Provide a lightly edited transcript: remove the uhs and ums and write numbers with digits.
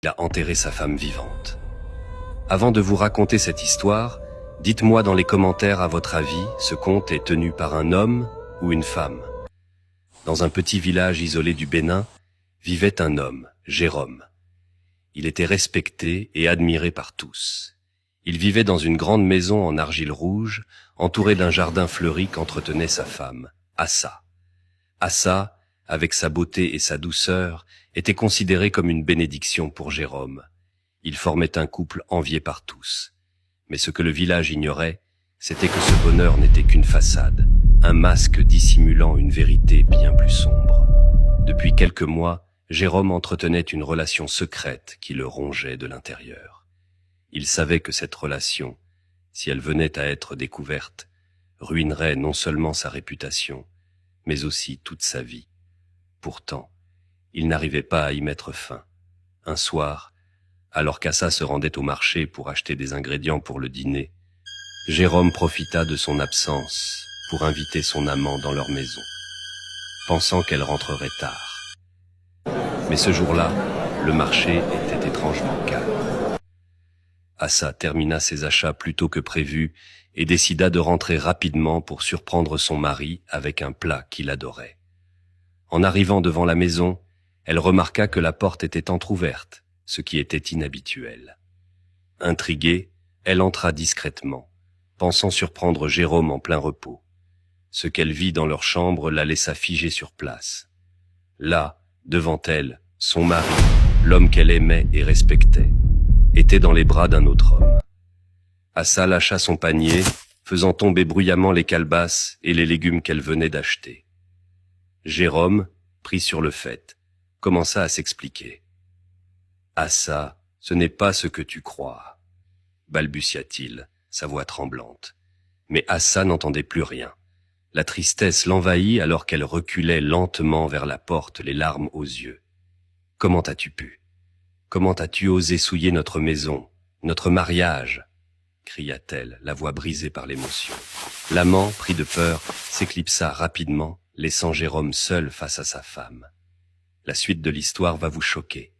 Il a enterré sa femme vivante. Avant de vous raconter cette histoire, dites-moi dans les commentaires à votre avis, ce conte est tenu par un homme ou une femme. Dans un petit village isolé du Bénin, vivait un homme, Jérôme. Il était respecté et admiré par tous. Il vivait dans une grande maison en argile rouge, entourée d'un jardin fleuri qu'entretenait sa femme, Assa. Assa, avec sa beauté et sa douceur, était considéré comme une bénédiction pour Jérôme. Il formait un couple envié par tous. Mais ce que le village ignorait, c'était que ce bonheur n'était qu'une façade, un masque dissimulant une vérité bien plus sombre. Depuis quelques mois, Jérôme entretenait une relation secrète qui le rongeait de l'intérieur. Il savait que cette relation, si elle venait à être découverte, ruinerait non seulement sa réputation, mais aussi toute sa vie. Pourtant, il n'arrivait pas à y mettre fin. Un soir, alors qu'Assa se rendait au marché pour acheter des ingrédients pour le dîner, Jérôme profita de son absence pour inviter son amant dans leur maison, pensant qu'elle rentrerait tard. Mais ce jour-là, le marché était étrangement calme. Assa termina ses achats plus tôt que prévu et décida de rentrer rapidement pour surprendre son mari avec un plat qu'il adorait. En arrivant devant la maison, elle remarqua que la porte était entr'ouverte, ce qui était inhabituel. Intriguée, elle entra discrètement, pensant surprendre Jérôme en plein repos. Ce qu'elle vit dans leur chambre la laissa figée sur place. Là, devant elle, son mari, l'homme qu'elle aimait et respectait, était dans les bras d'un autre homme. Assa lâcha son panier, faisant tomber bruyamment les calebasses et les légumes qu'elle venait d'acheter. Jérôme, pris sur le fait, commença à s'expliquer. « Assa, ce n'est pas ce que tu crois, » balbutia-t-il, sa voix tremblante. Mais Assa n'entendait plus rien. La tristesse l'envahit alors qu'elle reculait lentement vers la porte, les larmes aux yeux. « Comment as-tu pu? Comment as-tu osé souiller notre maison, notre mariage ?» cria-t-elle, la voix brisée par l'émotion. L'amant, pris de peur, s'éclipsa rapidement, laissant Jérôme seul face à sa femme. La suite de l'histoire va vous choquer.